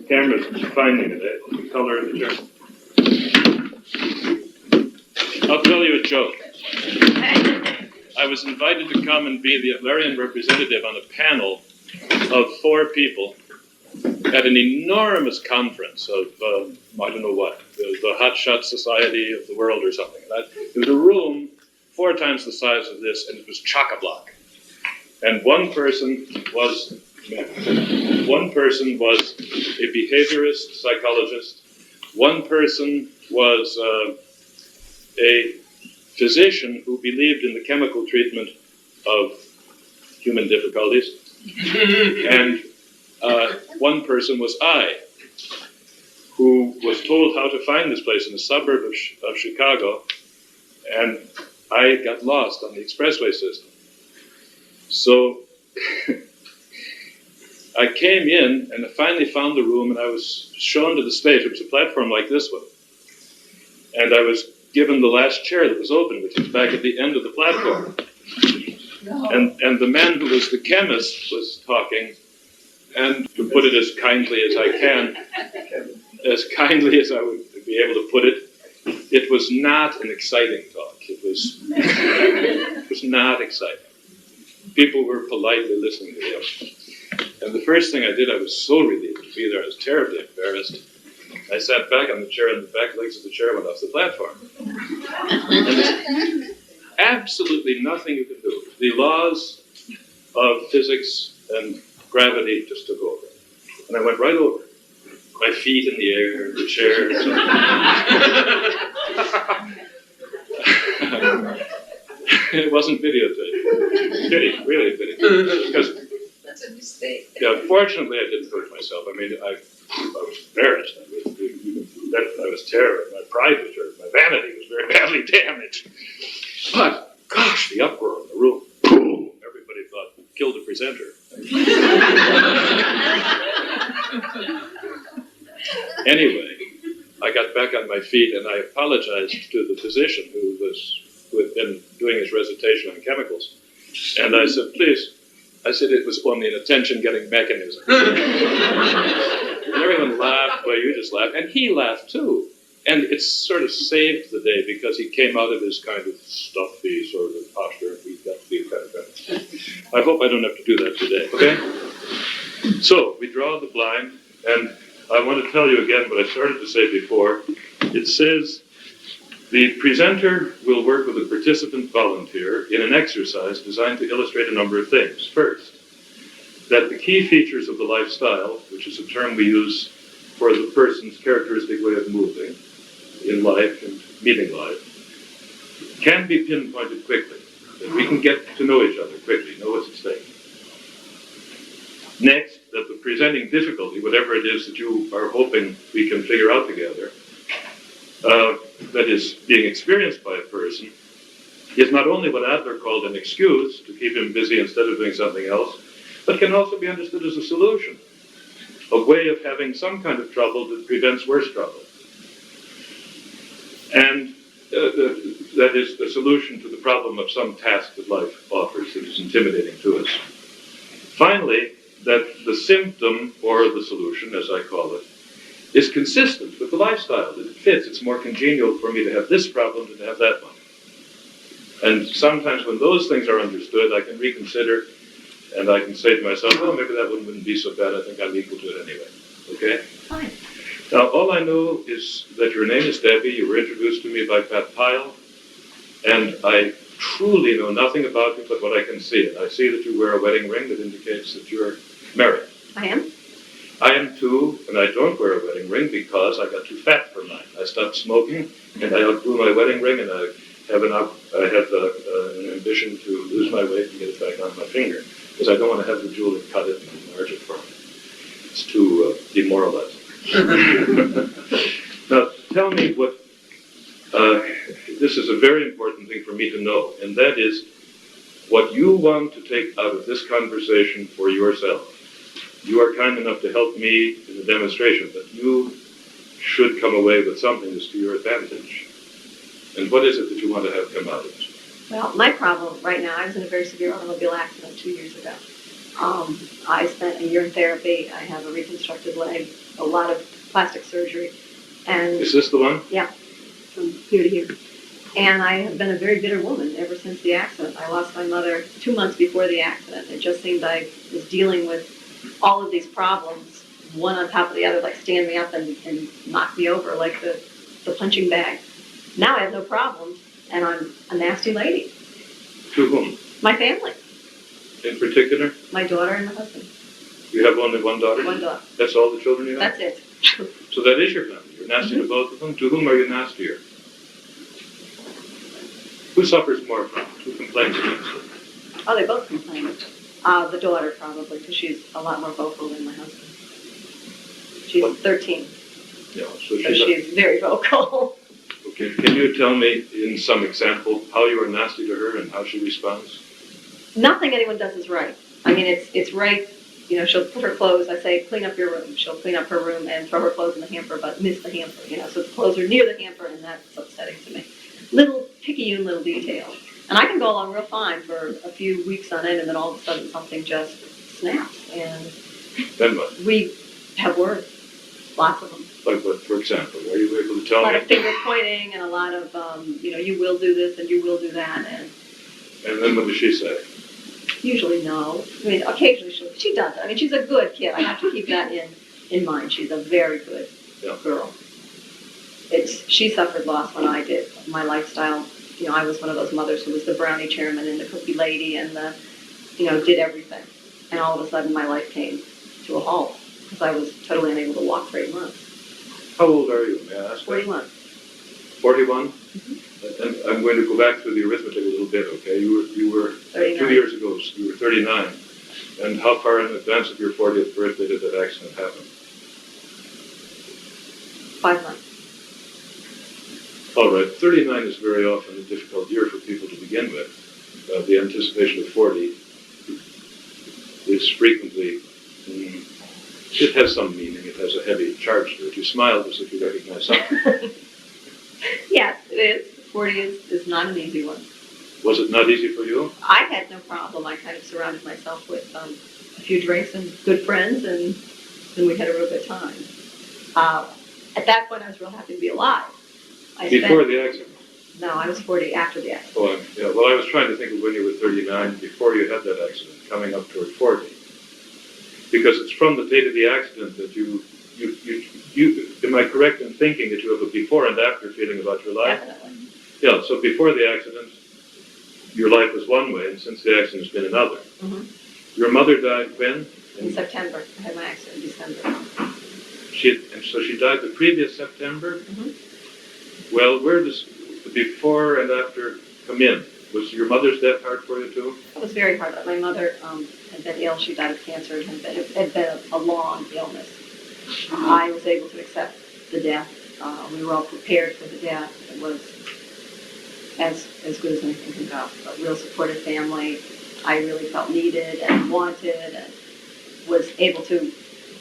camera's finding it, the color of the chair. I'll tell you a joke. I was invited to come and be the Atlarian representative on a panel of 4 people at an enormous conference of, I don't know what, the Hotshot Society of the World or something like that. It was a room 4 times the size of this, and it was chock-a-block. And one person was a behaviorist psychologist. One person was a physician who believed in the chemical treatment of human difficulties. And one person was I, who was told how to find this place in a suburb of Chicago, and I got lost on the expressway system. So I came in and I finally found the room, and I was shown to the stage. It was a platform like this one. And I was given the last chair that was open, which was back at the end of the platform. No. And the man who was the chemist was talking, and to put it as kindly as I can, as kindly as I would be able to put it, it was not an exciting talk. It was not exciting. People were politely listening to him. And the first thing I did, I was so relieved to be there. I was terribly embarrassed. I sat back on the chair, and the back legs of the chair went off the platform. And there's absolutely nothing you can do. The laws of physics and gravity just took over. And I went right over. My feet in the air, the chair. It wasn't videotaped. Pity, really pity. Because, that's a mistake. Yeah, fortunately I didn't hurt myself. I mean, I was embarrassed. I was terrified. My pride was hurt. My vanity was very badly damaged. But, gosh, the uproar in the room. Boom! Everybody thought, killed the presenter. Anyway, I got back on my feet and I apologized to the physician who had been doing his recitation on chemicals. And I said, please, it was only an attention-getting mechanism. And everyone laughed, well, you just laughed. And he laughed too. And it sort of saved the day because he came out of his kind of stuffy sort of posture. He got to be kind of better. I hope I don't have to do that today, okay? So, we draw the blind, and I want to tell you again what I started to say before. It says, the presenter will work with a participant volunteer in an exercise designed to illustrate a number of things. First, that the key features of the lifestyle, which is a term we use for the person's characteristic way of moving in life and meeting life, can be pinpointed quickly. That we can get to know each other quickly, know what's at stake. Next, that the presenting difficulty, whatever it is that you are hoping we can figure out together, that is being experienced by a person, is not only what Adler called an excuse to keep him busy instead of doing something else, but can also be understood as a solution, a way of having some kind of trouble that prevents worse trouble. And that is the solution to the problem of some task that life offers that is intimidating to us. Finally, that the symptom, or the solution, as I call it, is consistent with the lifestyle, that it fits. It's more congenial for me to have this problem than to have that one. And sometimes when those things are understood, I can reconsider, and I can say to myself, oh, maybe that one wouldn't be so bad. I think I'm equal to it anyway. Okay? Fine. Now, all I know is that your name is Debbie. You were introduced to me by Pat Pyle, and I truly know nothing about you but what I can see. And I see that you wear a wedding ring that indicates that you're married. I am? I am too, and I don't wear a wedding ring because I got too fat for mine. I stopped smoking, and I outgrew my wedding ring, and I have an ambition to lose my weight and get it back on my finger, because I don't want to have the jewelry cut it and enlarge it for me. It's too demoralizing. Now, tell me what, this is a very important thing for me to know, and that is what you want to take out of this conversation for yourself. You are kind enough to help me in the demonstration, but you should come away with something that's to your advantage. And what is it that you want to have come out of it? Well, my problem right now, I was in a very severe automobile accident 2 years ago. I spent a year in therapy. I have a reconstructed leg. a lot of plastic surgery. And Is this the one? from here to here. And I have been a very bitter woman ever since the accident. I lost my mother 2 months before the accident. It just seemed I was dealing with all of these problems, one on top of the other, like stand me up and knock me over like the punching bag. Now I have no problems, and I'm a nasty lady. To whom? My family, In particular? my daughter and my husband. You have only one daughter? One daughter. That's all the children you have? That's it. So that is your family. You're nasty to both of them. To whom are you nastier? Who suffers more from it? Who complains against it? Oh, they both complain. The daughter probably, because she's a lot more vocal than my husband. She's 13, Yeah, so she's very vocal. Okay, can you tell me in some example how you are nasty to her and how she responds? Nothing anyone does is right. I mean, it's right. You know, she'll put her clothes. I say, clean up your room. She'll clean up her room and throw her clothes in the hamper, but miss the hamper. You know, so the clothes are near the hamper, and that's upsetting to me. Little picayune little details, and I can go along real fine for a few weeks on end, and then all of a sudden something just snaps, and Then what? we have words, lots of them. Like what, for example? Are you able to A tell lot me? of finger pointing and a lot of, you know, you will do this and you will do that, and And then what does she say? usually no. I mean, occasionally she does it. I mean, she's a good kid. I have to keep that in mind. She's a very good girl. She suffered loss when I did. My lifestyle, you know, I was one of those mothers who was the brownie chairman and the cookie lady and the, you know, did everything. And all of a sudden my life came to a halt because I was totally unable to walk for 8 months. How old are you, may I ask? 41. 41? Mm-hmm. And I'm going to go back through the arithmetic a little bit, okay? You were 39. 2 years ago, so you were 39. And how far in advance of your 40th birthday did that accident happen? 5 months. All right, 39 is very often a difficult year for people to begin with. The anticipation of 40 is frequently, it has some meaning, it has a heavy charge to it. You smiled as if you recognize something. Yes, it is. 40 is not an easy one. Was it not easy for you? I had no problem. I kind of surrounded myself with a few drinks and good friends, and then we had a real good time. At that point, I was real happy to be alive. Before the accident? No, I was 40 after the accident. Oh, yeah. Well, I was trying to think of when you were 39, before you had that accident, coming up toward 40. Because it's from the date of the accident that you am I correct in thinking that you have a before and after feeling about your life? Definitely. Yeah, so before the accident, your life was one way, and since the accident has been another. Mm-hmm. Your mother died when? In September. I had my accident in December. And so she died the previous September? Mm-hmm. Well, where does the before and after come in? Was your mother's death hard for you too? It was very hard. My mother had been ill. She died of cancer. It had been a long illness. I was able to accept the death. We were all prepared for the death. It was as good as anything can go. A real supportive family. I really felt needed and wanted, and was able to,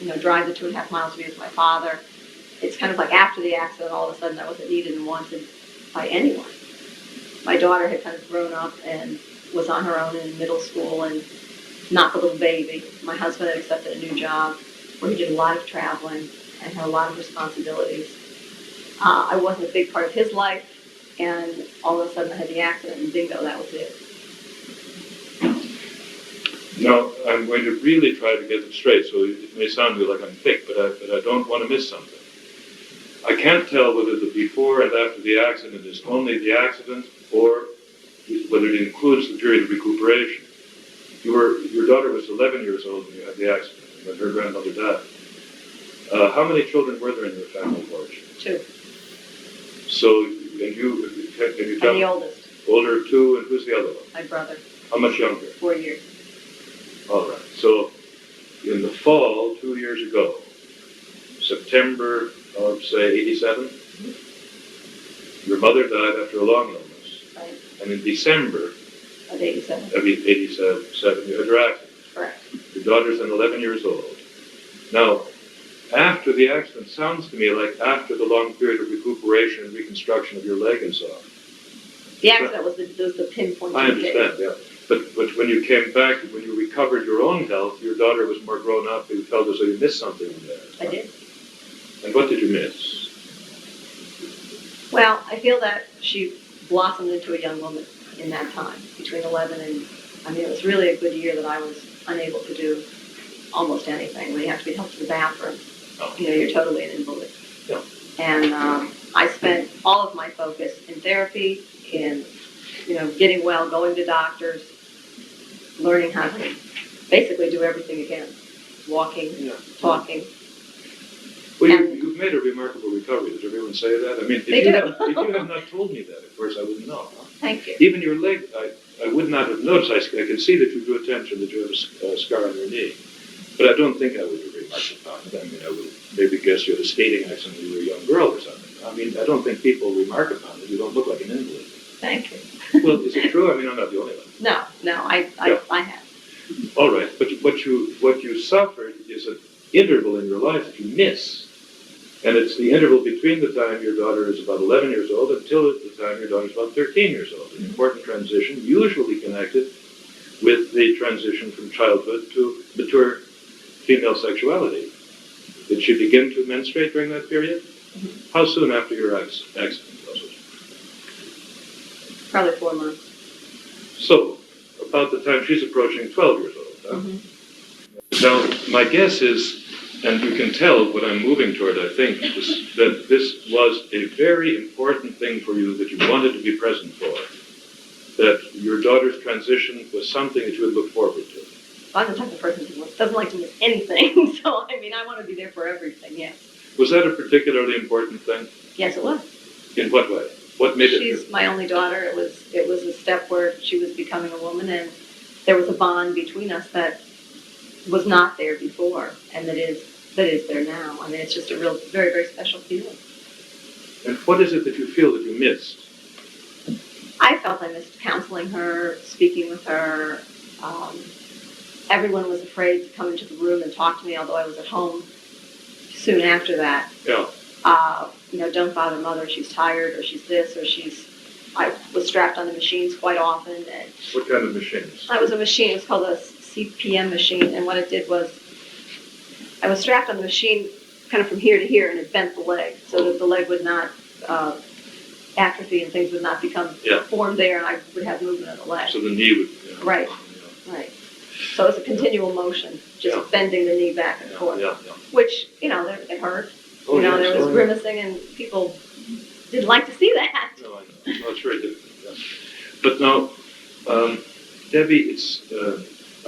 you know, drive the 2.5 miles to be with my father. It's kind of like after the accident, all of a sudden I wasn't needed and wanted by anyone. My daughter had kind of grown up and was on her own in middle school and not the little baby. My husband had accepted a new job where he did a lot of traveling and had a lot of responsibilities. I wasn't a big part of his life, and all of a sudden I had the accident and bingo, that was it. Now, I'm going to really try to get it straight, so it may sound to you like I'm thick, but I don't want to miss something. I can't tell whether the before and after the accident is only the accident or whether it includes the period of recuperation. Your daughter was 11 years old when you had the accident, when her grandmother died. How many children were there in your family, George? 2. So, can you tell I'm me? the oldest. Older, 2, and who's the other one? My brother. How much younger? 4 years. All right. So, in the fall, 2 years ago, September of, say, 87, your mother died after a long illness. Right. And in December Of 87. of 87, you had your accident. Correct. Your daughter's then 11 years old. Now, after the accident sounds to me like after the long period of recuperation and reconstruction of your leg and so on. The accident was the pinpoint. I understand, yeah. But when you came back, when you recovered your own health, your daughter was more grown up. You felt as though you missed something in there. I did. And what did you miss? Well, I feel that she blossomed into a young woman in that time, between 11 and, I mean, it was really a good year that I was unable to do almost anything. When you have to be helped to the bathroom, you're totally an invalid. Yeah. And I spent all of my focus in therapy, in, getting well, going to doctors, learning how to basically do everything again. Walking, talking. Well, you've made a remarkable recovery. Does everyone say that? I mean, if you have not told me that, of course, I wouldn't know. Huh? Thank you. Even your leg, I would not have noticed. I can see that you drew attention that you have a scar on your knee. But I don't think I would have remarked upon it. I mean, I would maybe guess you had a skating accident when you were a young girl or something. I mean, I don't think people remark upon it. You don't look like an invalid. Thank you. Well, is it true? I mean, I'm not the only one. No, I have. All right, but what you suffered is an interval in your life that you miss. And it's the interval between the time your daughter is about 11 years old until the time your daughter is about 13 years old. An important transition, usually connected with the transition from childhood to mature female sexuality. Did she begin to menstruate during that period? Mm-hmm. How soon after your accident was it? Probably 4 months. So, about the time she's approaching 12 years old. Huh? Mm-hmm. Now, my guess is, and you can tell what I'm moving toward, I think, is that this was a very important thing for you that you wanted to be present for. That your daughter's transition was something that you would look forward to. I'm the type of person who doesn't like to miss anything, so I mean, I want to be there for everything, yes. Was that a particularly important thing? Yes, it was. In what way? What made it? She's my only daughter. It was a step where she was becoming a woman, and there was a bond between us that was not there before, and that is there now. I mean, it's just a real, very, very special feeling. And what is it that you feel that you missed? I felt I missed counseling her, speaking with her. Everyone was afraid to come into the room and talk to me, although I was at home soon after that. Yeah. Don't bother mother, she's tired, or she's this, or I was strapped on the machines quite often. And what kind of machines? I was a machine, it was called a CPM machine, and what it did was, I was strapped on the machine kind of from here to here, and it bent the leg, so that the leg would not atrophy and things would not become formed there, and I would have movement of the leg. So the knee would... Right. So it's a continual motion, just bending the knee back and forth, which, it hurt. Oh, there was grimacing, and people didn't like to see that. No, I know. No, it's very different. Yeah. But now, Debbie,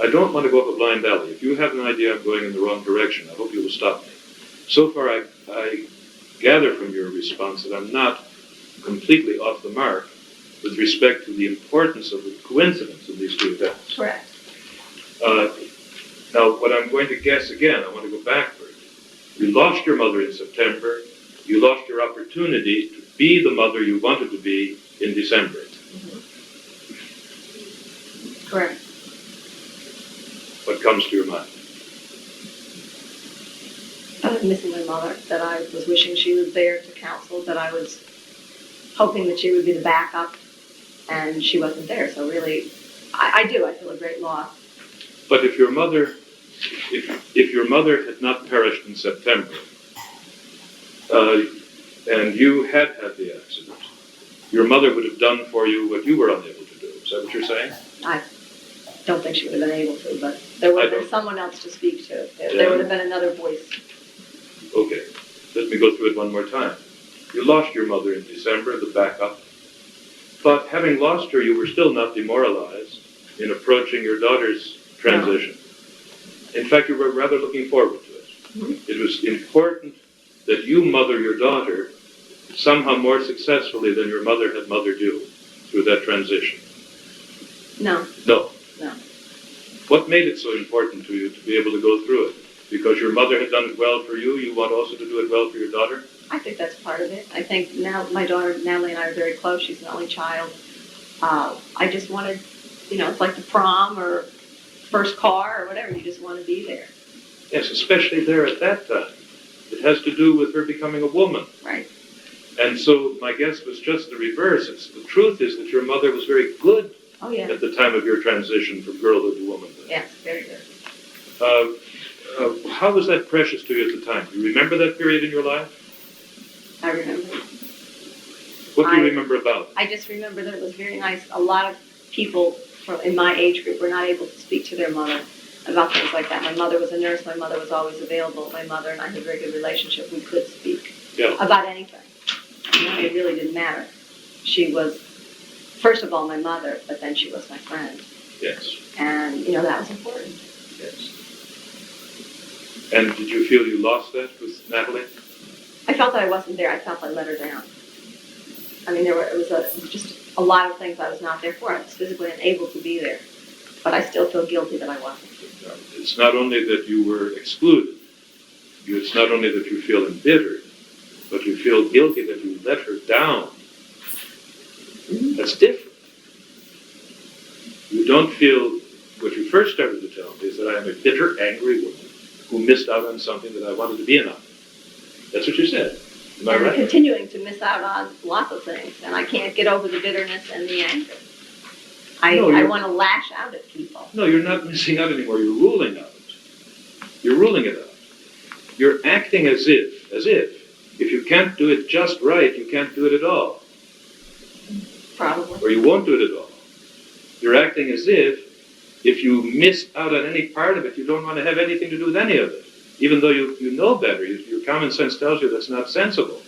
I don't want to go up a blind alley. If you have an idea I'm going in the wrong direction, I hope you will stop me. So far, I gather from your response that I'm not completely off the mark with respect to the importance of the coincidence of these two events. Correct. Now, what I'm going to guess again, I want to go backward. You lost your mother in September. You lost your opportunity to be the mother you wanted to be in December. Mm-hmm. Correct. What comes to your mind? I was missing my mother, that I was wishing she was there to counsel, that I was hoping that she would be the backup, and she wasn't there. So really, I feel a great loss. But if your mother had not perished in September, and you had the accident, your mother would have done for you what you were unable to do. Is that what you're saying? I don't think she would have been able to, but there would have been someone else to speak to. There would have been another voice. Okay, let me go through it one more time. You lost your mother in December, the backup, but having lost her, you were still not demoralized in approaching your daughter's transition. No. In fact, you were rather looking forward to it. Mm-hmm. It was important that you mother your daughter somehow more successfully than your mother had mothered you through that transition. No. What made it so important to you to be able to go through it? Because your mother had done it well for you, you want also to do it well for your daughter? I think that's part of it. I think now my daughter, Natalie, and I are very close. She's an only child. I just wanted, it's like the prom or first car or whatever. You just want to be there. Yes, especially there at that time. It has to do with her becoming a woman. Right. And so my guess was just the reverse. The truth is that your mother was very good at the time of your transition from girlhood to womanhood. Yes, very good. how was that precious to you at the time? Do you remember that period in your life? I remember. What do you remember about it? I just remember that it was very nice. A lot of people in my age group were not able to speak to their mother about things like that. My mother was a nurse. My mother was always available. My mother and I had a very good relationship. We could speak about anything. It really didn't matter. She was, first of all, my mother, but then she was my friend. Yes. And, that was important. Yes. And did you feel you lost that with Natalie? I felt that I wasn't there. I felt I let her down. I mean, it was just a lot of things I was not there for. I was physically unable to be there. But I still feel guilty that I wasn't. It's not only that you were excluded. It's not only that you feel embittered, but you feel guilty that you let her down. Mm-hmm. That's different. You don't feel, what you first started to tell me is that I am a bitter, angry woman who missed out on something that I wanted to be in on. That's what you said. Am I right? I'm continuing to miss out on lots of things, and I can't get over the bitterness and the anger. I want to lash out at people. No, you're not missing out anymore. You're ruling out. You're ruling it out. You're acting as if you can't do it just right, you can't do it at all. Probably. Or you won't do it at all. You're acting as if you miss out on any part of it, you don't want to have anything to do with any of it. Even though you know better, your common sense tells you that's not sensible.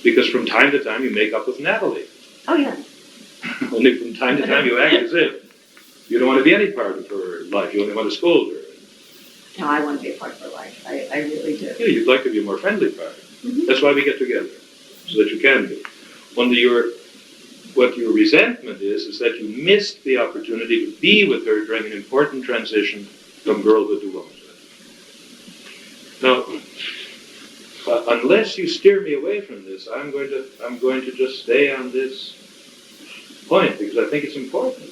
Because from time to time you make up with Natalie. Oh, yeah. Only from time to time you act as if you don't want to be any part of her life. You only want to scold her. No, I want to be a part of her life. I really do. Yeah, you'd like to be a more friendly part. Mm-hmm. That's why we get together, so that you can be. What your resentment is that you missed the opportunity to be with her during an important transition from girlhood to womanhood. Now, unless you steer me away from this, I'm going to just stay on this point because I think it's important.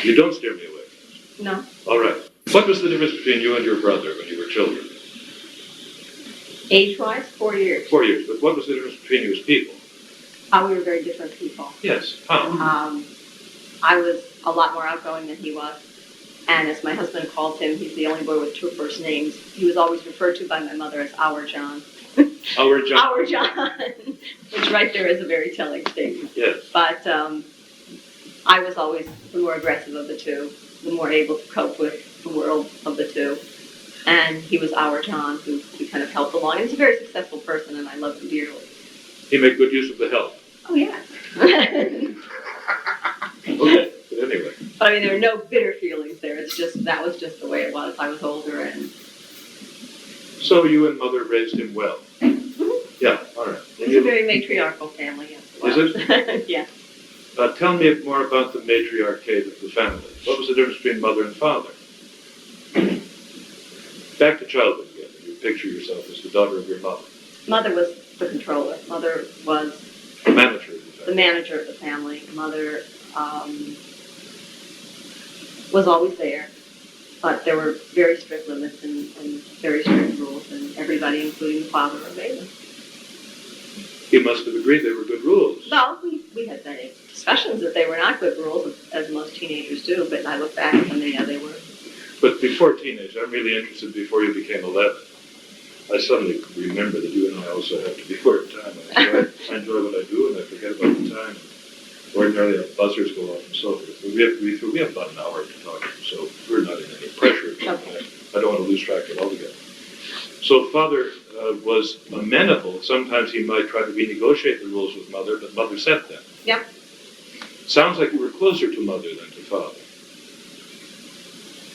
You don't steer me away from this. No. All right. What was the difference between you and your brother when you were children? Age-wise, 4 years. 4 years. But what was the difference between you as people? We were very different people. Yes. How? I was a lot more outgoing than he was. And as my husband called him, he's the only boy with 2 first names. He was always referred to by my mother as Our John. Our John. Our John. Which right there is a very telling statement. Yes. But I was always the more aggressive of the two, the more able to cope with the world of the two. And he was Our John, who kind of helped along. He was a very successful person, and I loved him dearly. He made good use of the help. Oh, yeah. Okay, but anyway. But I mean, there are no bitter feelings there. It's just, that was just the way it was. I was older and... So you and Mother raised him well? Mm-hmm. Yeah, all right. It's a very matriarchal family, yes. Is it? Yeah. Tell me more about the matriarchate of the family. What was the difference between mother and father? Back to childhood again. You picture yourself as the daughter of your mother. Mother was the controller. Mother was the manager of the family. The manager of the family. Mother was always there, but there were very strict limits and very strict rules, and everybody, including the father, obeyed them. He must have agreed they were good rules. No, we had many discussions that they were not good rules, as most teenagers do, but I look back at them, yeah, they were. But before teenage, I'm really interested before you became 11. I suddenly remember that you and I also have to be work time. I enjoy what I do, and I forget about the time. Ordinarily, buzzers go off and so forth. We have about an hour to talk, so we're not in any pressure. Okay. I don't want to lose track of it altogether. So Father was amenable. Sometimes he might try to renegotiate the rules with Mother, but Mother set them. Yep. Sounds like you were closer to Mother than to Father.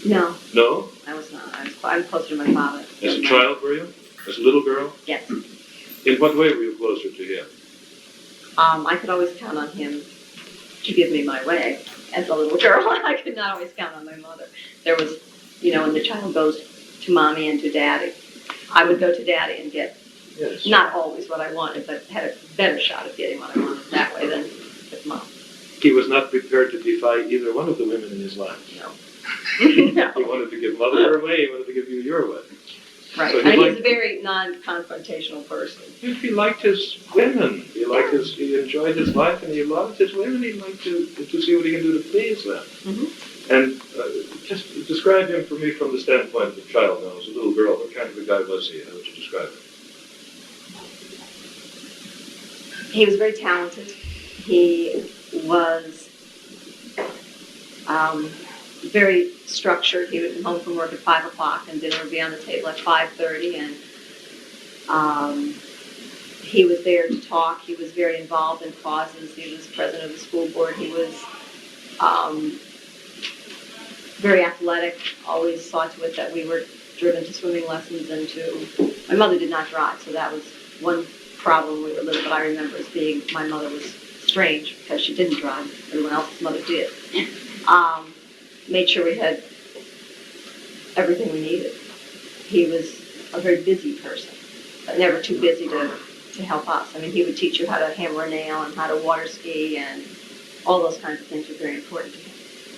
No. No? I was not. I'm closer to my father. As a child, were you? As a little girl? Yes. In what way were you closer to him? I could always count on him to give me my way. As a little girl, I could not always count on my mother. There was, when the child goes to Mommy and to Daddy, I would go to Daddy and get not always what I wanted, but had a better shot at getting what I wanted that way than with Mom. He was not prepared to defy either one of the women in his life. No. No. He wanted to give Mother her way, he wanted to give you your way. Right. So he's a very non-confrontational person. He liked his women. He he enjoyed his life, and he loved his women. He'd like to see what he can do to please them. And just describe him for me from the standpoint of a child now, as a little girl. What kind of a guy was he? How would you describe him? He was very talented. He was very structured. He would come home from work at 5 o'clock, and dinner would be on the table at 5:30. And he was there to talk. He was very involved in causes. He was president of the school board. He was very athletic. Always saw to it that we were driven to swimming lessons and to. My mother did not drive, so that was one problem when we were little. But I remember as being my mother was strange because she didn't drive. Everyone else's mother did. Made sure we had everything we needed. He was a very busy person, but never too busy to help us. I mean, he would teach you how to hammer a nail and how to water ski, and all those kinds of things were very important to him.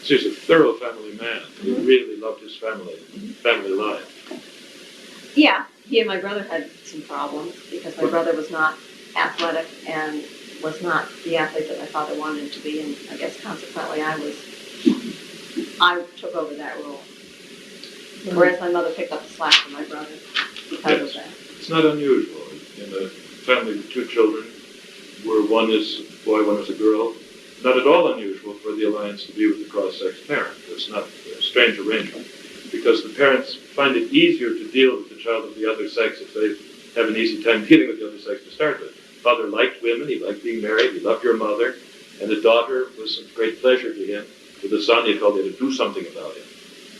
So he's a thorough family man. He really loved his family life. Yeah, he and my brother had some problems because my brother was not athletic and was not the athlete that my father wanted him to be, and I guess consequently I took over that role. Whereas my mother picked up the slack from my brother because of that. It's not unusual in a family with two children, where one is a boy, one is a girl. Not at all unusual for the alliance to be with a cross-sex parent. It's not a strange arrangement, because the parents find it easier to deal with the child of the other sex if they have an easy time dealing with the other sex to start with. Father liked women, he liked being married, he loved your mother, and the daughter was a great pleasure to him. With the son, he felt he had to do something about it.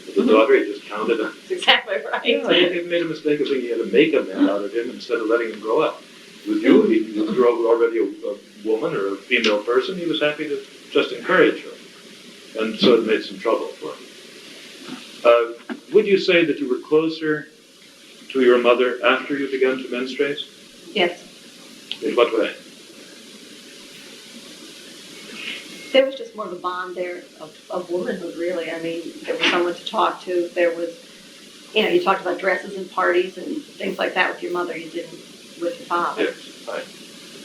With the daughter, he just counted on. That's exactly right. Yeah, he made a mistake of thinking he had to make a man out of him instead of letting him grow up. With you, you were already a woman or a female person, he was happy to just encourage her. And so it made some trouble for him. Would you say that you were closer to your mother after you began to menstruate? Yes. In what way? There was just more of a bond there of womanhood, really. I mean, there was someone to talk to. There was, you talked about dresses and parties and things like that with your mother. You didn't with your father. Yes, right.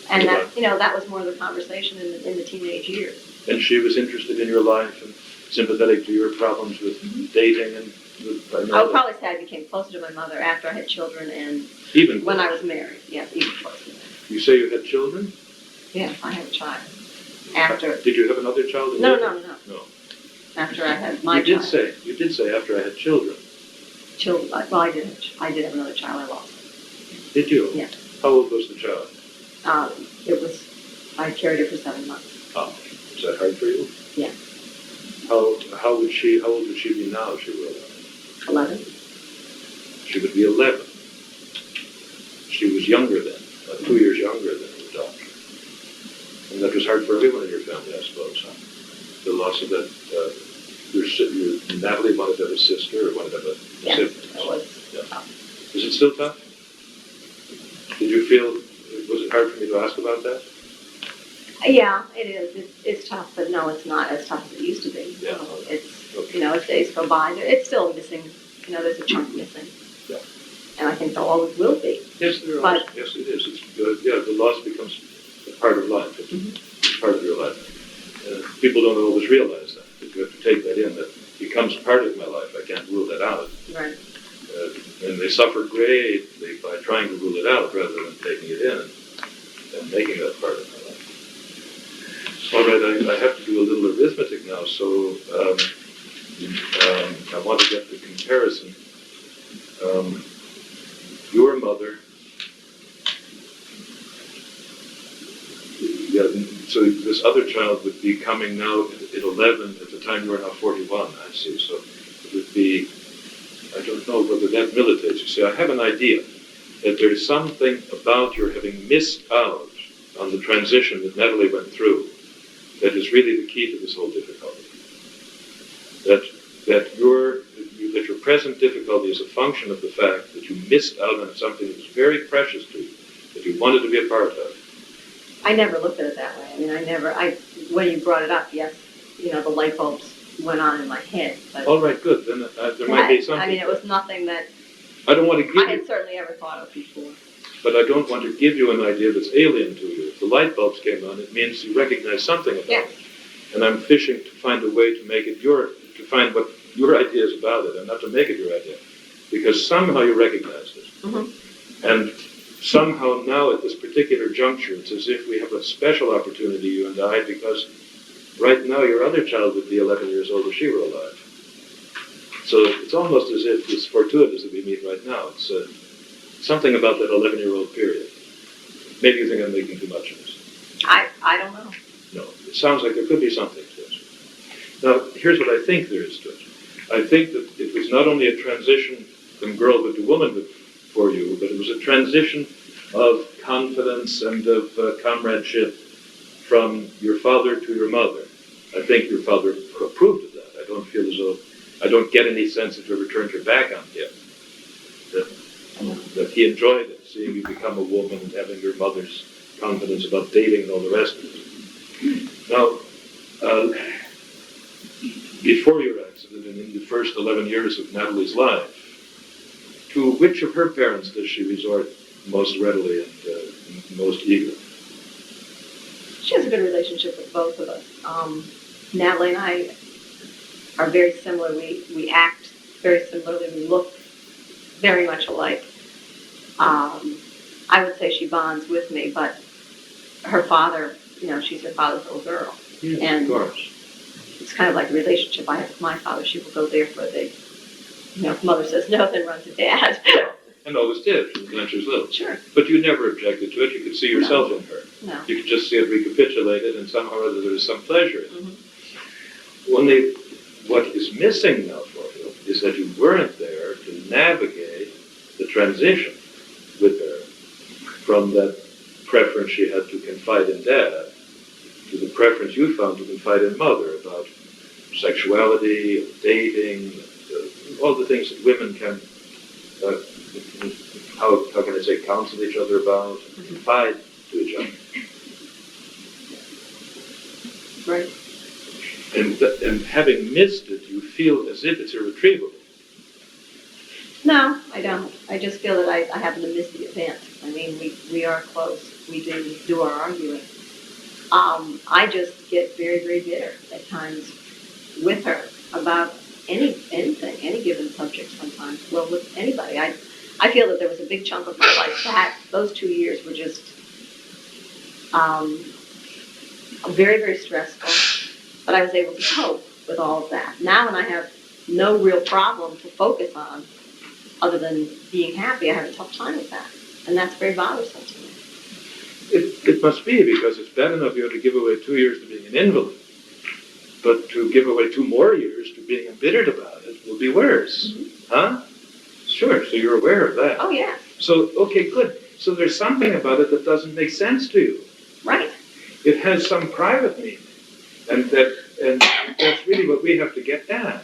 And that, that was more of the conversation in the teenage years. And she was interested in your life and sympathetic to your problems with dating and with. I would probably say I became closer to my mother after I had children and even when I was married. Yes, even closer. You say you had children? Yeah, I had a child. After. Did you have another child? No. After I had my child. You did say after I had children. Children. Well, I did have another child. I lost. Did you? Yeah. How old was the child? I carried her for 7 months. Oh, was that hard for you? Yeah. How old would she be now if she were 11. She would be 11. She was younger then, 2 years younger than the daughter. And that was hard for everyone in your family, I suppose, huh? The loss of that, your Natalie wanted to have a sister or wanted to have a sibling. That was tough. Is it still tough? Did you feel, was it hard for me to ask about that? Yeah, it is. It's tough, but no, it's not as tough as it used to be. Yeah. It's, as days go by, it's still missing, there's a chunk missing. Yeah. And I think there always will be. Yes, there are. Yes, it is. It's good. Yeah, the loss becomes a part of life. It's part of your life. People don't always realize that. You have to take that in. That becomes part of my life. I can't rule that out. Right. And they suffer greatly by trying to rule it out rather than taking it in and making that part of my life. All right, I have to do a little arithmetic now, so I want to get the comparison. Your mother, so this other child would be coming now at 11, at the time you are now 41, I see, so it would be, I don't know whether that militates. You see, I have an idea that there's something about your having missed out on the transition that Natalie went through that is really the key to this whole difficulty. That your present difficulty is a function of the fact that you missed out on something that was very precious to you, that you wanted to be a part of. I never looked at it that way. I mean, when you brought it up, yes, the light bulbs went on in my head. But all right, good. Then there might be something. I mean, it was nothing that I don't want to give I had certainly ever thought of before. But I don't want to give you an idea that's alien to you. If the light bulbs came on, it means you recognize something about Yes. it. And I'm fishing to find a way to make it to find what your idea is about it, and not to make it your idea. Because somehow you recognize it. Mm-hmm. And somehow now at this particular juncture, it's as if we have a special opportunity, you and I, because right now your other child would be 11 years old if she were alive. So it's almost as if it's fortuitous that we meet right now. It's something about that 11-year-old period. Maybe you think I'm making too much of this. I don't know. No, it sounds like there could be something to it. Now, here's what I think there is to it. I think that it was not only a transition from girlhood to womanhood for you, but it was a transition of confidence and of comradeship from your father to your mother. I think your father approved of that. I don't feel as though, I don't get any sense that you ever turned your back on him. That he enjoyed it, seeing you become a woman and having your mother's confidence about dating and all the rest of it. Now, before your accident and in the first 11 years of Natalie's life, to which of her parents does she resort most readily and most eagerly? She has a good relationship with both of us. Natalie and I are very similar. We act very similarly. We look very much alike. I would say she bonds with me, but her father, she's her father's little girl. Yes, and of course. It's kind of like the relationship I have with my father. She will go there for a big, if mother says no, then run to dad. And always did, when she was little. Sure. But you never objected to it. You could see yourself in her. No. You could just see it recapitulated, and somehow or other there was some pleasure in it. Mm-hmm. Only what is missing now for you is that you weren't there to navigate the transition with her from that preference she had to confide in dad to the preference you found to confide in mother about sexuality, dating, all the things that women can, how can I say, counsel each other about, and confide to each other. Right. And having missed it, you feel as if it's irretrievable. No, I don't. I just feel that I happen to miss the event. I mean, we are close. We do our arguing. I just get very, very bitter at times with her about anything, any given subject sometimes. Well, with anybody. I feel that there was a big chunk of my life. Those 2 years were just very, very stressful. But I was able to cope with all of that. Now when I have no real problem to focus on other than being happy, I have a tough time with that. And that's very bothersome to me. It must be, because it's bad enough you had to give away 2 years to being an invalid. But to give away 2 more years to being embittered about it will be worse. Mm-hmm. Huh? Sure, so you're aware of that. Oh, yeah. So, okay, good. So there's something about it that doesn't make sense to you. Right. It has some private meaning. And that's really what we have to get at.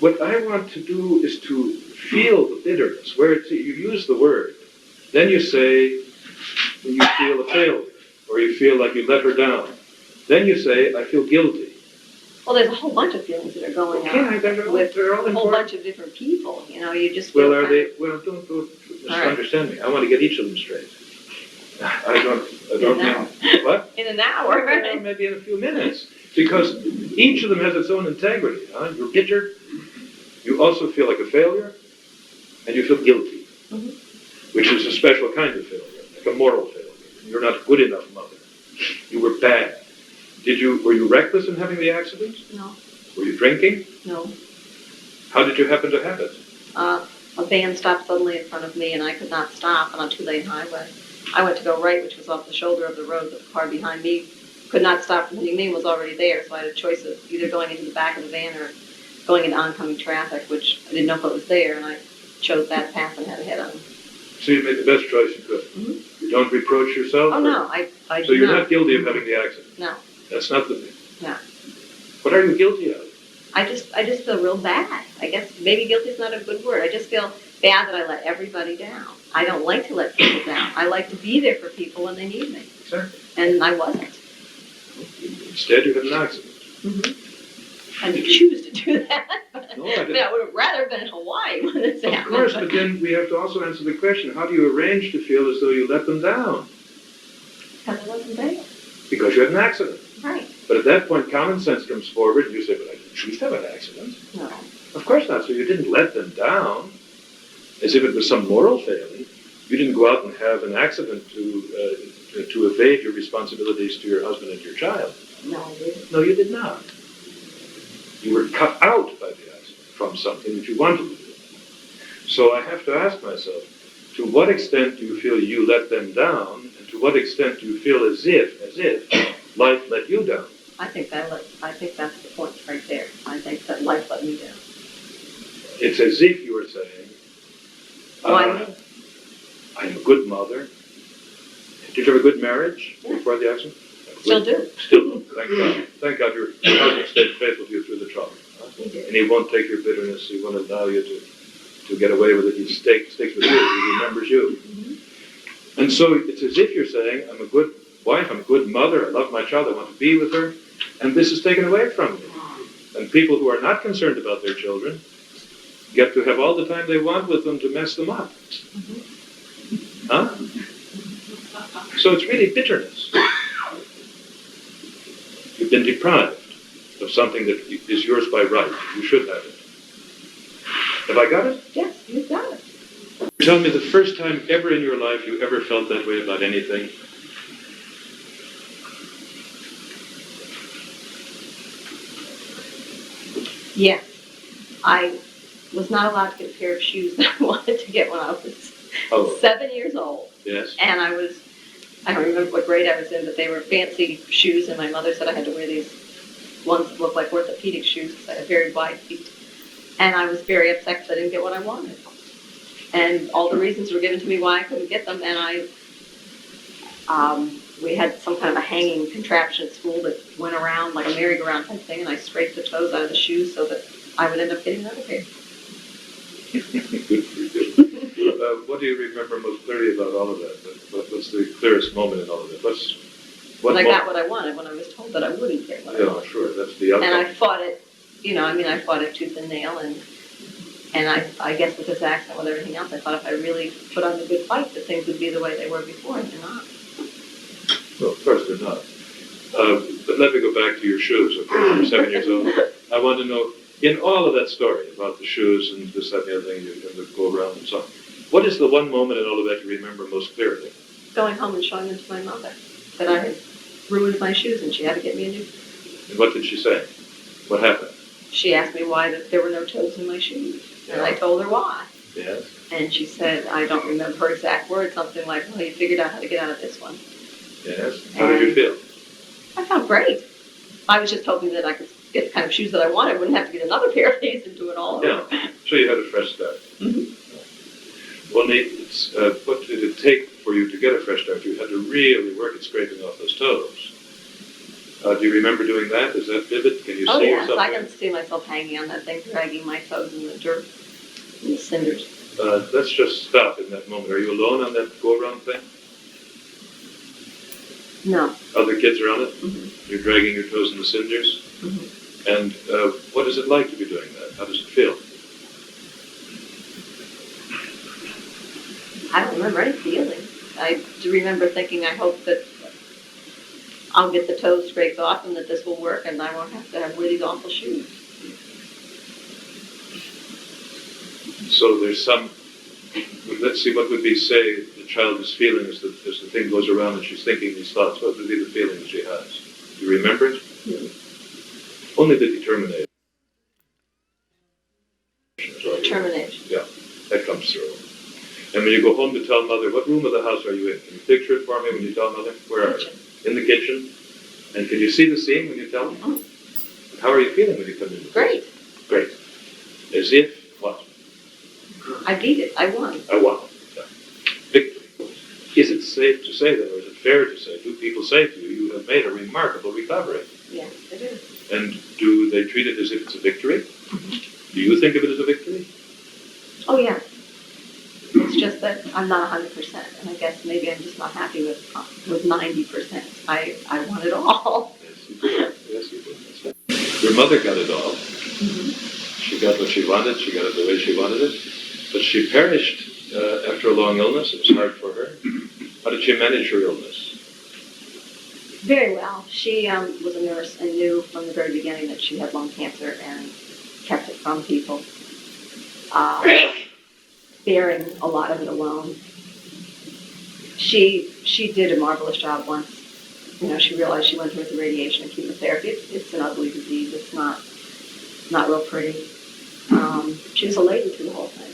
What I want to do is to feel the bitterness, where you use the word. Then you say you feel a failure, or you feel like you let her down. Then you say, I feel guilty. Well, there's a whole bunch of feelings that are going on with a whole bunch of different people. You just feel Well, are they? Well, don't misunderstand me. I want to get each of them straight. I don't know. What? In an hour. Well, maybe in a few minutes. Because each of them has its own integrity. Huh? You're bitter. You also feel like a failure. And you feel guilty. Mm-hmm. Which is a special kind of failure. Like a moral failure. You're not a good enough mother. You were bad. Were you reckless in having the accident? No. Were you drinking? No. How did you happen to have it? A van stopped suddenly in front of me and I could not stop on a 2-lane highway. I went to go right, which was off the shoulder of the road, but the car behind me could not stop from hitting me and was already there, so I had a choice of either going into the back of the van or going into oncoming traffic, which I didn't know if it was there, and I chose that path and had a head-on. So you made the best choice you could. Mm-hmm. You don't reproach yourself? Oh, no, I So you're not guilty of having the accident? No. That's not the thing? No. What are you guilty of? I just feel real bad. I guess maybe guilty is not a good word. I just feel bad that I let everybody down. I don't like to let people down. I like to be there for people when they need me. Exactly. And I wasn't. Instead, you had an accident. Mm-hmm. I didn't choose to do that. No, I didn't. I would have rather been in Hawaii when this happened. Of course, but then we have to also answer the question, how do you arrange to feel as though you let them down? Because I wasn't there. Because you had an accident. Right. But at that point, common sense comes forward, and you say, but I didn't choose to have an accident. No. Of course not. So you didn't let them down as if it was some moral failing. You didn't go out and have an accident to evade your responsibilities to your husband and your child. No, I didn't. No, you did not. You were cut out by the accident from something that you wanted to do. So I have to ask myself, to what extent do you feel you let them down, and to what extent do you feel as if life let you down? I think that's the point right there. I think that life let me down. It's as if you were saying, Why me? I'm a good mother. Did you have a good marriage before the accident? Still do. Still, thank God. Thank God your husband stayed faithful to you through the trouble. He did. And he won't take your bitterness. He won't allow you to get away with it. He sticks with you. He remembers you. Mm-hmm. And so it's as if you're saying, I'm a good wife, I'm a good mother, I love my child, I want to be with her, and this is taken away from me. And people who are not concerned about their children get to have all the time they want with them to mess them up. Mm-hmm. Huh? So it's really bitterness. You've been deprived of something that is yours by right. You should have it. Have I got it? Yes, you've got it. Tell me the first time ever in your life you ever felt that way about anything. Yeah. I was not allowed to get a pair of shoes that I wanted to get when I was 7 years old. Yes. And I don't remember what grade I was in, but they were fancy shoes, and my mother said I had to wear these ones that looked like orthopedic shoes because I had very wide feet. And I was very upset because I didn't get what I wanted. And all the reasons were given to me why I couldn't get them, and we had some kind of a hanging contraption at school that went around like a merry-go-round type thing, and I scraped the toes out of the shoes so that I would end up getting another pair. Good for you. What do you remember most clearly about all of that? What's the clearest moment in all of it? When I got what I wanted, when I was told that I wouldn't get what I wanted. Yeah, sure, that's the outcome. And I fought it, I fought it tooth and nail, and I guess with this accident, with everything else, I thought if I really put on the good fight, that things would be the way they were before, and they're not. Well, of course they're not. But let me go back to your shoes, okay? You're 7 years old. I want to know, in all of that story about the shoes and this, that, and the other thing, you have to go around and so on, what is the one moment in all of that you remember most clearly? Going home and showing them to my mother that I had ruined my shoes and she had to get me a new. And what did she say? What happened? She asked me why there were no toes in my shoes, and I told her why. Yes. And she said, I don't remember her exact words, something like, well, you figured out how to get out of this one. Yes. How did you feel? I felt great. I was just hoping that I could get the kind of shoes that I wanted, wouldn't have to get another pair of these and do it all over. Yeah. So you had a fresh start. Mm-hmm. Well, Nate, what did it take for you to get a fresh start? You had to really work at scraping off those toes. Do you remember doing that? Is that vivid? Can you see yourself? I can see myself hanging on that thing, dragging my toes in the dirt, in the cinders. Let's just stop in that moment. Are you alone on that go-around thing? No. Other kids are on it? Mm-hmm. You're dragging your toes in the cinders? Mm-hmm. And what is it like to be doing that? How does it feel? I don't remember any feeling. I do remember thinking, I hope that I'll get the toes scraped off and that this will work and I won't have to wear these awful shoes. So there's some, let's see, what would be, say, the child is feeling as the thing goes around and she's thinking these thoughts, what would be the feeling that she has? Do you remember it? Mm-hmm. Only the determination. Determination. Yeah, that comes through. And when you go home to tell mother, what room of the house are you in? Can you picture it for me when you tell mother? Where are you? In the kitchen? And can you see the scene when you tell them? Mm-hmm. How are you feeling when you come in? Great. Great. As if, what? I beat it. I won. I won. Yeah. Victory. Is it safe to say that, or is it fair to say, do people say to you, you have made a remarkable recovery? Yes, it is. And do they treat it as if it's a victory? Mm-hmm. Do you think of it as a victory? Oh, yeah. It's just that I'm not 100%, and I guess maybe I'm just not happy with 90%. I want it all. Yes, you do. Yes, you do. That's right. Your mother got it all. Mm-hmm. She got what she wanted. She got it the way she wanted it. But she perished after a long illness. It was hard for her. How did she manage her illness? Very well. She was a nurse and knew from the very beginning that she had lung cancer and kept it from people, bearing a lot of it alone. She did a marvelous job once. You know, she realized she went through the radiation and chemotherapy. It's an ugly disease. It's not real pretty. She was a lady through the whole thing.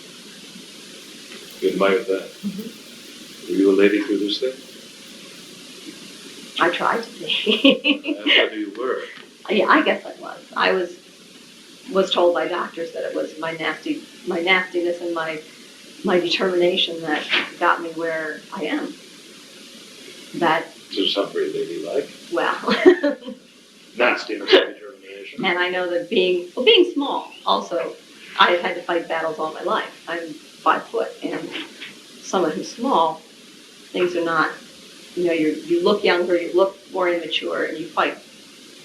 You admired that. Mm-hmm. Were you a lady through this thing? I tried to be. And whether you were. Yeah, I guess I was. I was told by doctors that it was my nastiness and my determination that got me where I am. That, So something very ladylike. well, Nastiness and determination. and I know that being small also, I have had to fight battles all my life. I'm 5 foot, and someone who's small, things are not, you know, you look younger, you look more immature, and you fight.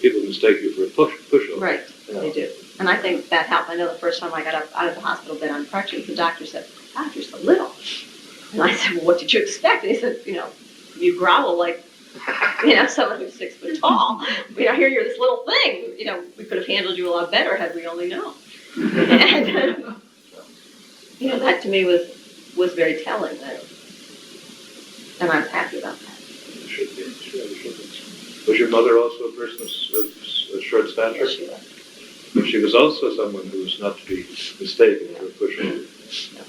People mistake you for a pushover. Right, Yeah. they do. And I think that helped. I know the first time I got up out of the hospital bed on crutches, the doctor said, "God, you're so little." And I said, "Well, what did you expect?" And he said, "You know, you growl like, you know, someone who's 6 foot tall. You know, here you're this little thing. You know, we could have handled you a lot better had we only known." And, you know, that to me was very telling. And I was happy about that. It should be. It should be. Was your mother also a person of short stature? Yes, she was. But she was also someone who was not to be mistaken for a pushover. No.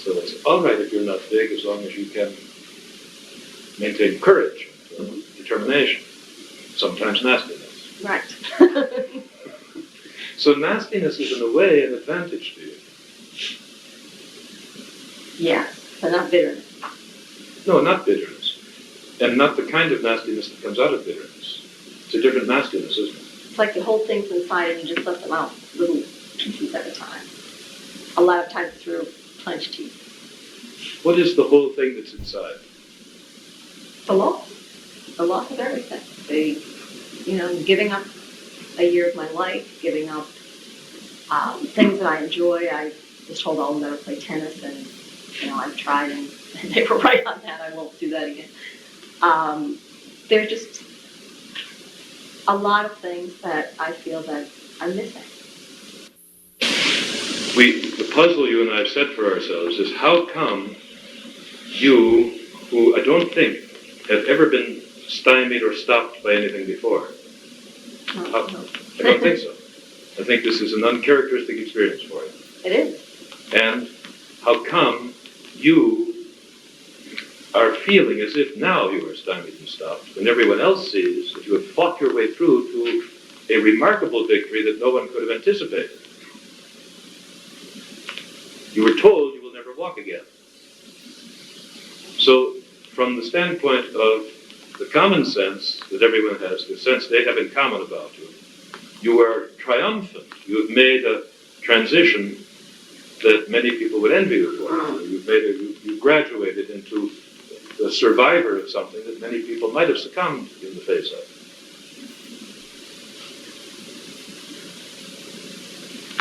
So it's all right if you're not big as long as you can maintain courage and determination, sometimes nastiness. Right. So nastiness is in a way an advantage to you. Yes, but not bitterness. No, not bitterness. And not the kind of nastiness that comes out of bitterness. It's a different nastiness, isn't it? It's like you hold things inside and you just let them out, little pieces at a time. A lot of times through clenched teeth. What is the whole thing that's inside? The loss of everything. You know, giving up a year of my life, giving up things that I enjoy. I was told I'll never play tennis, and you know, I've tried, and they were right on that. I won't do that again. There's just a lot of things that I feel that I'm missing. The puzzle you and I have set for ourselves is how come you, who I don't think have ever been stymied or stopped by anything before. No. I don't think so. I think this is an uncharacteristic experience for you. It is. And how come you are feeling as if now you are stymied and stopped, when everyone else sees that you have fought your way through to a remarkable victory that no one could have anticipated. You were told you will never walk again. So, from the standpoint of the common sense that everyone has, the sense they have in common about you, you are triumphant. You have made a transition that many people would envy you for. You graduated into the survivor of something that many people might have succumbed in the face of.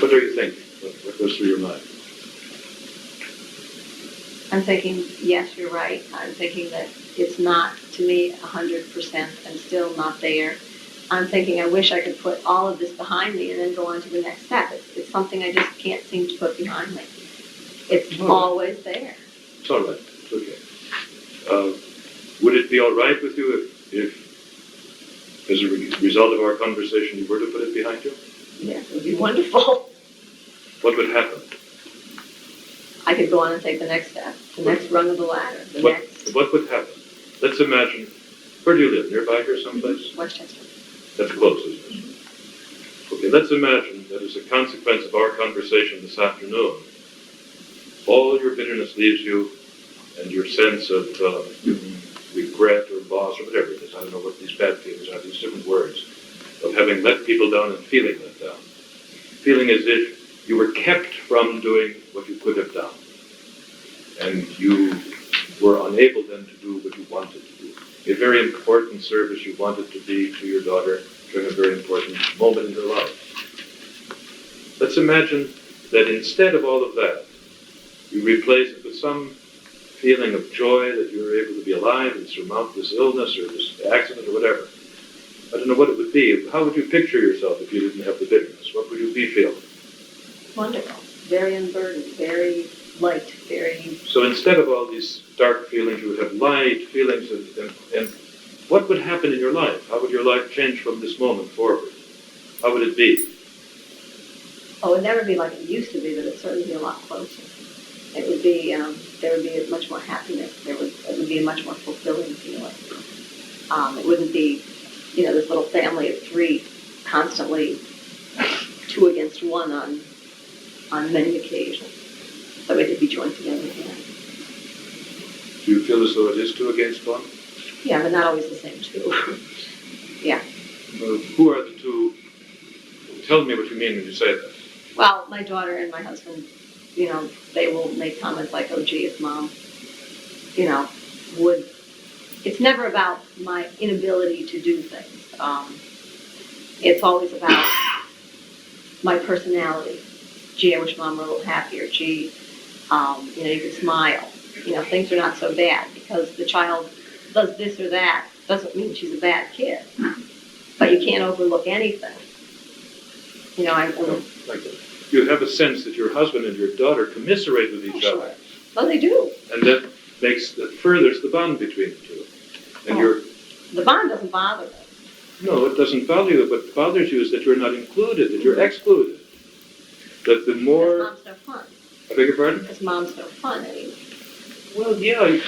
What do you think? What goes through your mind? I'm thinking, yes, you're right. I'm thinking that it's not, to me, 100% and still not there. I'm thinking I wish I could put all of this behind me and then go on to the next step. It's something I just can't seem to put behind me. It's always there. It's all right. It's okay. Would it be all right with you if as a result of our conversation, you were to put it behind you? Yes, it would be wonderful. What would happen? I could go on and take the next step, the next rung of the ladder, What would happen? Let's imagine, where do you live? Nearby here someplace? Westchester. That's close, isn't it? Okay, let's imagine that as a consequence of our conversation this afternoon, all your bitterness leaves you and your sense of regret or loss or whatever it is, I don't know what these bad feelings are, these different words, of having let people down and feeling let down. Feeling as if you were kept from doing what you could have done. And you were unable then to do what you wanted to do. A very important service you wanted to be to your daughter during a very important moment in her life. Let's imagine that instead of all of that, you replace it with some feeling of joy that you were able to be alive and surmount this illness or this accident or whatever. I don't know what it would be. How would you picture yourself if you didn't have the bitterness? What would you be feeling? Wonderful. Very unburdened, very light, very... So instead of all these dark feelings, you would have light feelings. And what would happen in your life? How would your life change from this moment forward? How would it be? Oh, it would never be like it used to be, but it'd certainly be a lot closer. It would be, there would be much more happiness. It would be a much more fulfilling feeling. It wouldn't be, this little family of three constantly 2 against 1 on many occasions. So it would be joined together again. Do you feel as though it is 2 against 1? Yeah, but not always the same 2. Yeah. Who are the 2? Tell me what you mean when you say that. Well, my daughter and my husband, they will make comments like, oh, gee, if Mom, would... It's never about my inability to do things. It's always about my personality. Gee, I wish Mom were a little happier. Gee, you could smile. Things are not so bad because the child does this or that. Doesn't mean she's a bad kid. But you can't overlook anything. You have a sense that your husband and your daughter commiserate with each other. Well, they do. And that furthers the bond between the two. And the bond doesn't bother them. No, it doesn't bother you. What bothers you is that you're not included, that you're excluded. That the more... Because Mom's no fun. I beg your pardon? Because Mom's no fun anymore. Well, yeah,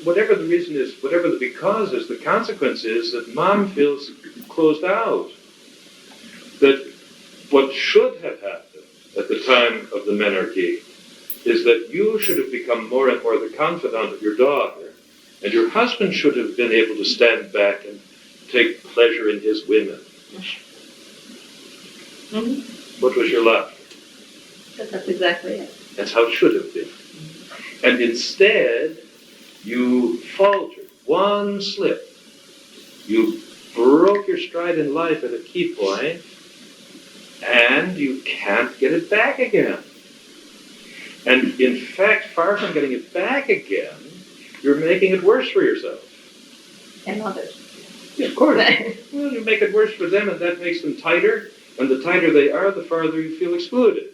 whatever the reason is, whatever the because is, the consequence is that Mom feels closed out. That what should have happened at the time of the menarche is that you should have become more and more the confidant of your daughter, and your husband should have been able to stand back and take pleasure in his women. Mm-hmm. What was your laughter? That's exactly it. That's how it should have been. And instead, you faltered. One slip. You broke your stride in life at a key point, and you can't get it back again. And in fact, far from getting it back again, you're making it worse for yourself. And others. Yeah, of course. Well, you make it worse for them, and that makes them tighter. And the tighter they are, the farther you feel excluded.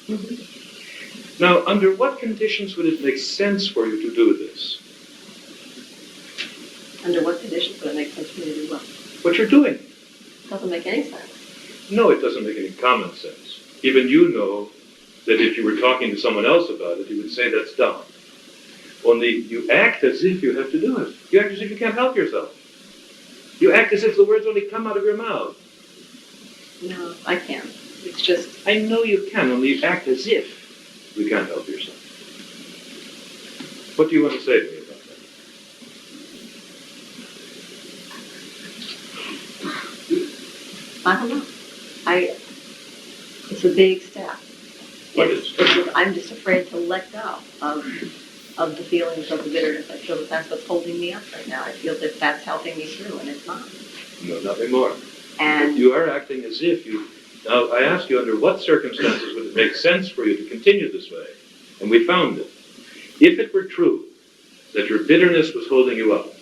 Mm-hmm. Now, under what conditions would it make sense for you to do this? Under what conditions would it make sense for me to do what? What you're doing. It doesn't make any sense. No, it doesn't make any common sense. Even you know that if you were talking to someone else about it, you would say that's dumb. Only you act as if you have to do it. You act as if you can't help yourself. You act as if the words only come out of your mouth. No, I can't. It's just... I know you can, only you act as if you can't help yourself. What do you want to say to me about that? I don't know. It's a big step. I'm just afraid to let go of the feelings of the bitterness. I feel that that's what's holding me up right now. I feel that that's helping me through, and it's not. No, nothing more. And you are acting as if you... Now, I asked you under what circumstances would it make sense for you to continue this way? And we found it. If it were true that your bitterness was holding you up,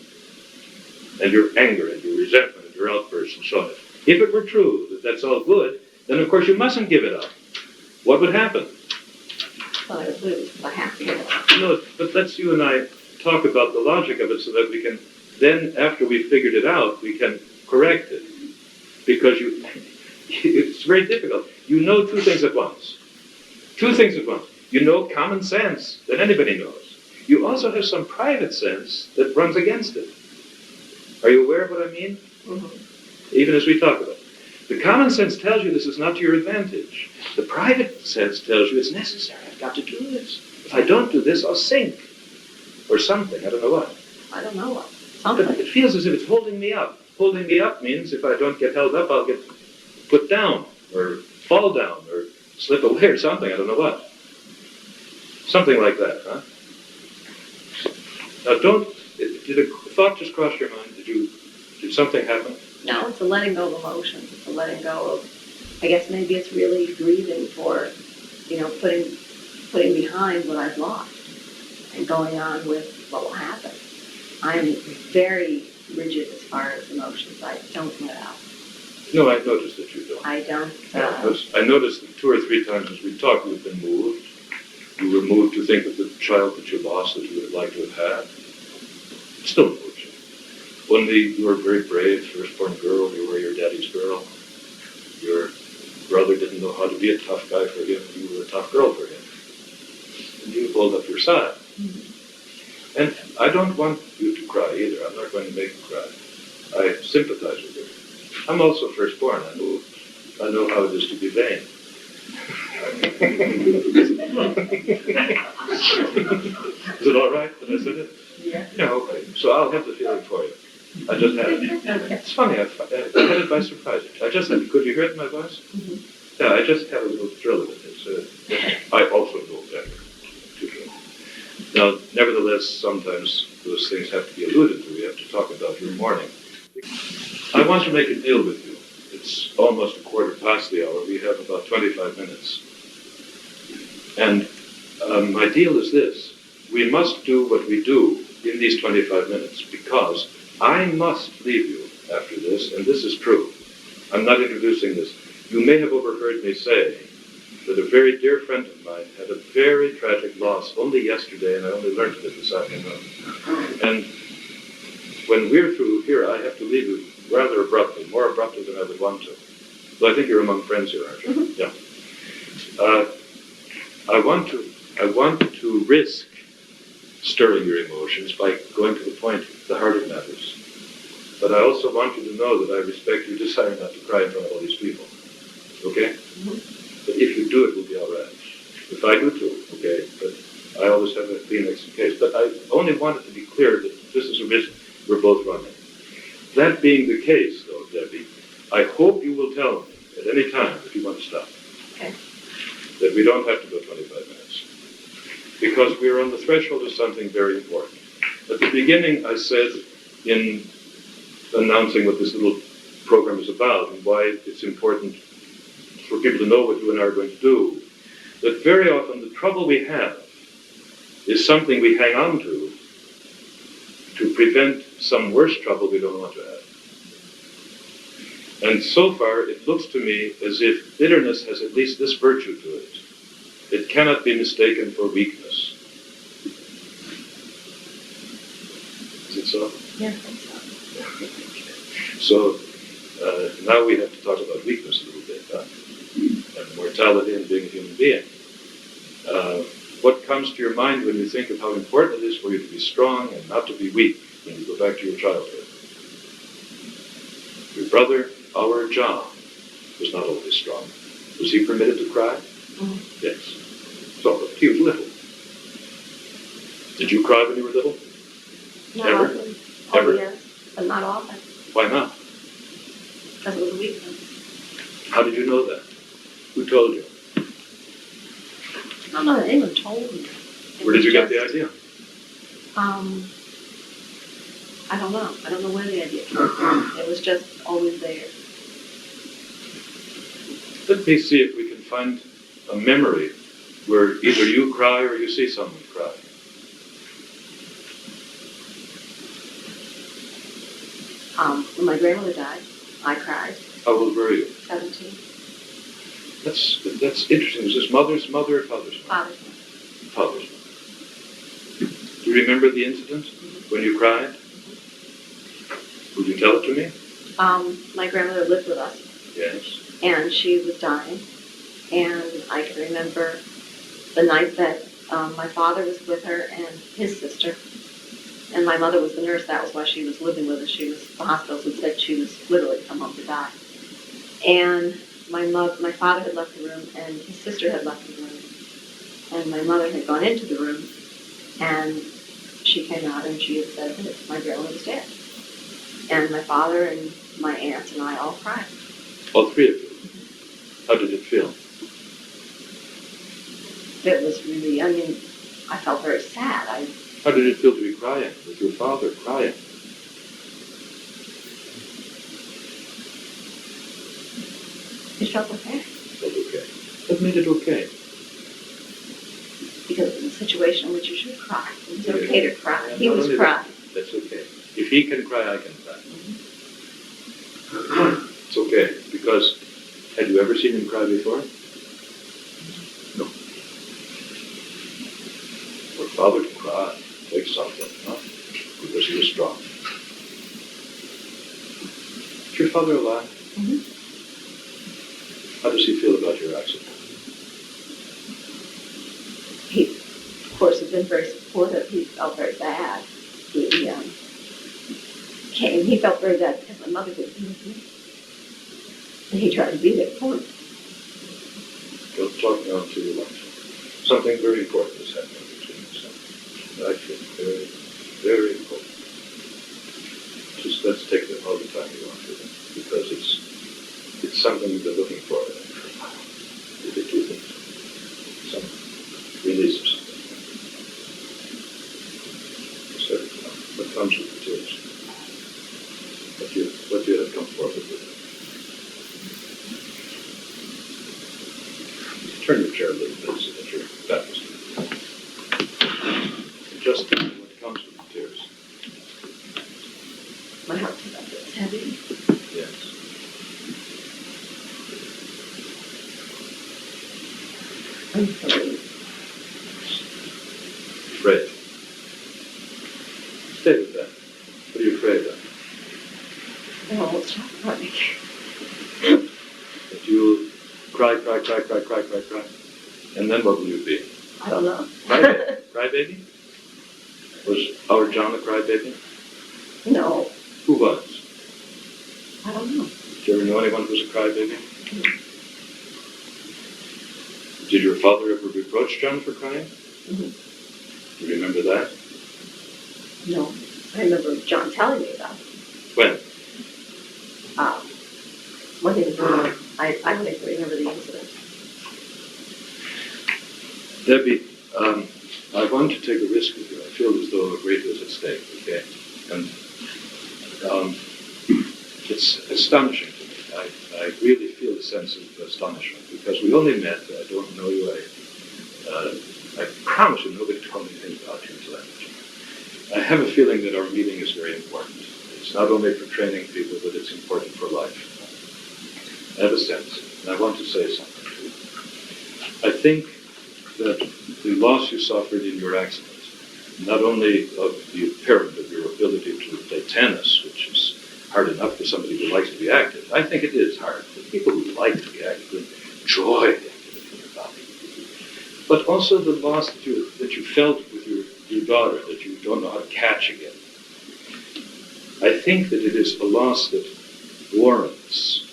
and your anger and your resentment and your outbursts and so on, if it were true that that's all good, then of course you mustn't give it up. What would happen? Well, I would lose. I have to give it up. No, but let's you and I talk about the logic of it so that we can, then after we've figured it out, we can correct it. Because it's very difficult. You know 2 things at once. 2 things at once. You know common sense that anybody knows. You also have some private sense that runs against it. Are you aware of what I mean? Mm-hmm. Even as we talk about it. The common sense tells you this is not to your advantage. The private sense tells you it's necessary. I've got to do this. If I don't do this, I'll sink. Or something. I don't know what. I don't know what. Something. But it feels as if it's holding me up. Holding me up means if I don't get held up, I'll get put down, or fall down, or slip away, or something. I don't know what. Something like that, huh? Now, did a thought just cross your mind? Did something happen? No, it's a letting go of emotions. It's a letting go of, I guess maybe it's really grieving for, putting behind what I've lost. and going on with what will happen. I'm very rigid as far as emotions. I don't let out. No, I noticed that you don't. I don't. I noticed that 2 or 3 times as we talked, you've been moved. You were moved to think of the child that you lost that you would have liked to have had. It still moves you. Only you were a very brave firstborn girl. You were your daddy's girl. Your brother didn't know how to be a tough guy for him. You were a tough girl for him. And you hold up your side. Mm-hmm. And I don't want you to cry either. I'm not going to make you cry. I sympathize with you. I'm also firstborn. I know how it is to be vain. Is it all right that I said it? Yeah. Yeah, okay. So I'll have the feeling for you. I just had it. It's funny, I had it by surprise. I just had, could you hear it in my voice? Mm-hmm. Yeah, I just had a little thrill with it. I also know better. Now, nevertheless, sometimes those things have to be alluded to. We have to talk about your morning. I want to make a deal with you. It's almost 1/4 the hour. We have about 25 minutes. And my deal is this. We must do what we do in these 25 minutes because I must leave you after this, and this is true. I'm not introducing this. You may have overheard me say that a very dear friend of mine had a very tragic loss only yesterday, and I only learned of it this afternoon. And when we're through here, I have to leave you rather abruptly, more abruptly than I would want to. So I think you're among friends here, aren't you? Mm-hmm. Yeah. I want to risk stirring your emotions by going to the point, the heart of matters. But I also want you to know that I respect your desire not to cry in front of all these people. Okay? Mm-hmm. But if you do, it will be all right. If I do too, okay? But I always have a Phoenix in case. But I only wanted to be clear that this is a risk we're both running. That being the case, though, Debbie, I hope you will tell me at any time if you want to stop. Okay. That we don't have to go 25 minutes. Because we're on the threshold of something very important. At the beginning, I said in announcing what this little program is about and why it's important for people to know what you and I are going to do, that very often the trouble we have is something we hang on to prevent some worse trouble we don't want to have. And so far, it looks to me as if bitterness has at least this virtue to it. It cannot be mistaken for weakness. Is it so? Yeah, I think so. So now we have to talk about weakness a little bit, and mortality and being a human being. What comes to your mind when you think of how important it is for you to be strong and not to be weak when you go back to your childhood? Your brother, our John, was not always strong. Was he permitted to cry? Mm-hmm. Yes. So he was little. Did you cry when you were little? Not Ever? often. Ever? Oh, yes, but not often. Why not? Because it was a weakness. How did you know that? Who told you? I don't know that anyone told me. Where did you get the idea? I don't know. I don't know where the idea came from. It was just always there. Let me see if we can find a memory where either you cry or you see someone cry. When my grandmother died, I cried. How old were you? 17. That's interesting. Was this mother's mother or father's mother? Father's mother. Father's mother. Do you remember the incident when you cried? Would you tell it to me? My grandmother lived with us. Yes. And she was dying. And I can remember the night that my father was with her and his sister. And my mother was the nurse. That was why she was living with us. The hospitals had said she was literally come home to die. And my father had left the room, and his sister had left the room. And my mother had gone into the room, and she came out, and she had said that my grandmother was dead. And my father and my aunts and I all cried. All three of you? How did it feel? It was really, I felt very sad. How did it feel to be crying, with your father crying? It felt okay. Felt okay. What made it okay? Because it was situation in which you should cry. It's Yeah. okay to cry. Yeah, He not was only crying. That's okay. If he can cry, I can cry. It's okay, because had you ever seen him cry before? No. Your father can cry, take something, huh? Because he was strong. Is your father alive? Mhm. How does he feel about your accident? He, of course, has been very supportive. He felt very bad. He felt very bad because my mother didn't be with me. And he tried to be there for me. Don't talk now until you like. Something very important is happening between us. I feel very, very important. Just let's take all the time you want with it, because it's something you've been looking for, I think, for a while. The two things. Some release of something. So, what comes with the tears? What you have come forward with. Turn your chair a little bit so that your back is just what comes with the tears. My heart was up. It's heavy. Yes. I'm afraid. Afraid. Stay with that. What are you afraid of? I almost stopped running. That you'll cry, and then what will you be? I don't know. Crybaby? Crybaby? Was our John a crybaby? No, Who was? I don't know. Did you ever know anyone who was a crybaby? Did your father ever reproach John for crying? Mhm. Do you remember that? No. I remember John telling me about it. When? When he was born. I don't even remember the incident. Debbie, I want to take a risk with you. I feel as though a great deal is at stake, okay? And it's astonishing to me. I really feel a sense of astonishment, because we only met. I don't know you. I promise you nobody told me anything about you until I met you. I have a feeling that our meeting is very important. It's not only for training people, but it's important for life. I have a sense, and I want to say something to you. I think that the loss you suffered in your accident, not only of the impairment of your ability to play tennis, which is hard enough for somebody who likes to be active. I think it is hard for people who like to be active and enjoy the activity of their body. But also the loss that you felt with your daughter, that you don't know how to catch again. I think that it is a loss that warrants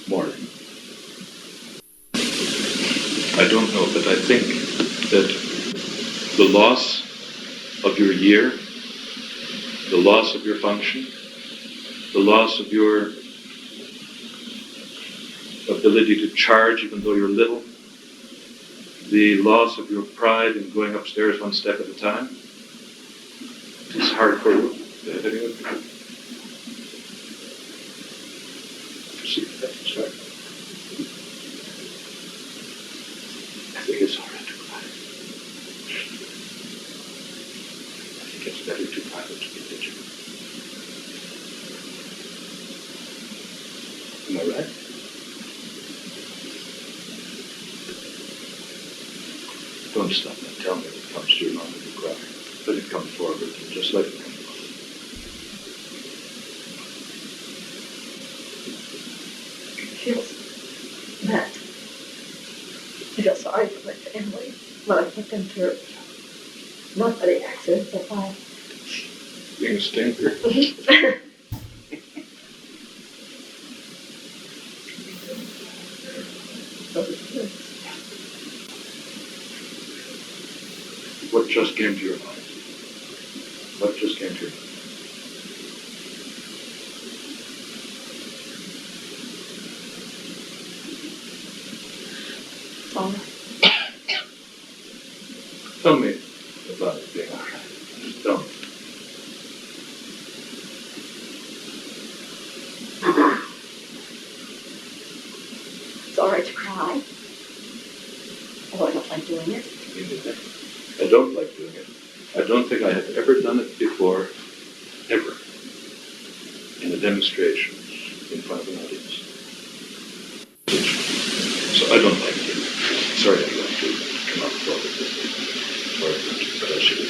mourning. I don't know, but I think that the loss of your year, the loss of your function, the loss of your ability to charge even though you're little, the loss of your pride in going upstairs one step at a time, is hard for you. Anyone? See, that's right. I think it's all right to cry. I think it's better to cry than to be vigilant. Am I right? Don't stop and tell me what comes to your mind when you cry. Let it come forward and just let it come forward. I feel sorry for my family when I put them through. Not for the accident, but by Being a stinker. What just came to your mind? What just came to your mind? sorry. Tell me about it being all right. Just tell me. It's all right to cry. Although I don't like doing it. mean anything. I don't like doing it. I don't think I have ever done it before, ever, in a demonstration in front of an audience. So I don't like it. Sorry I have to come up forward with it, but I should.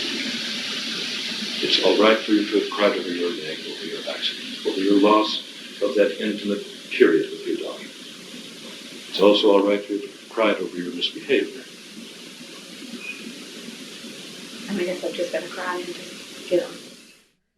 It's all right for you to have cried over your leg, over your accident, over your loss of that intimate period with your dog. It's also all right for you to have cried over your misbehavior. I guess I'm just gonna cry and just get on.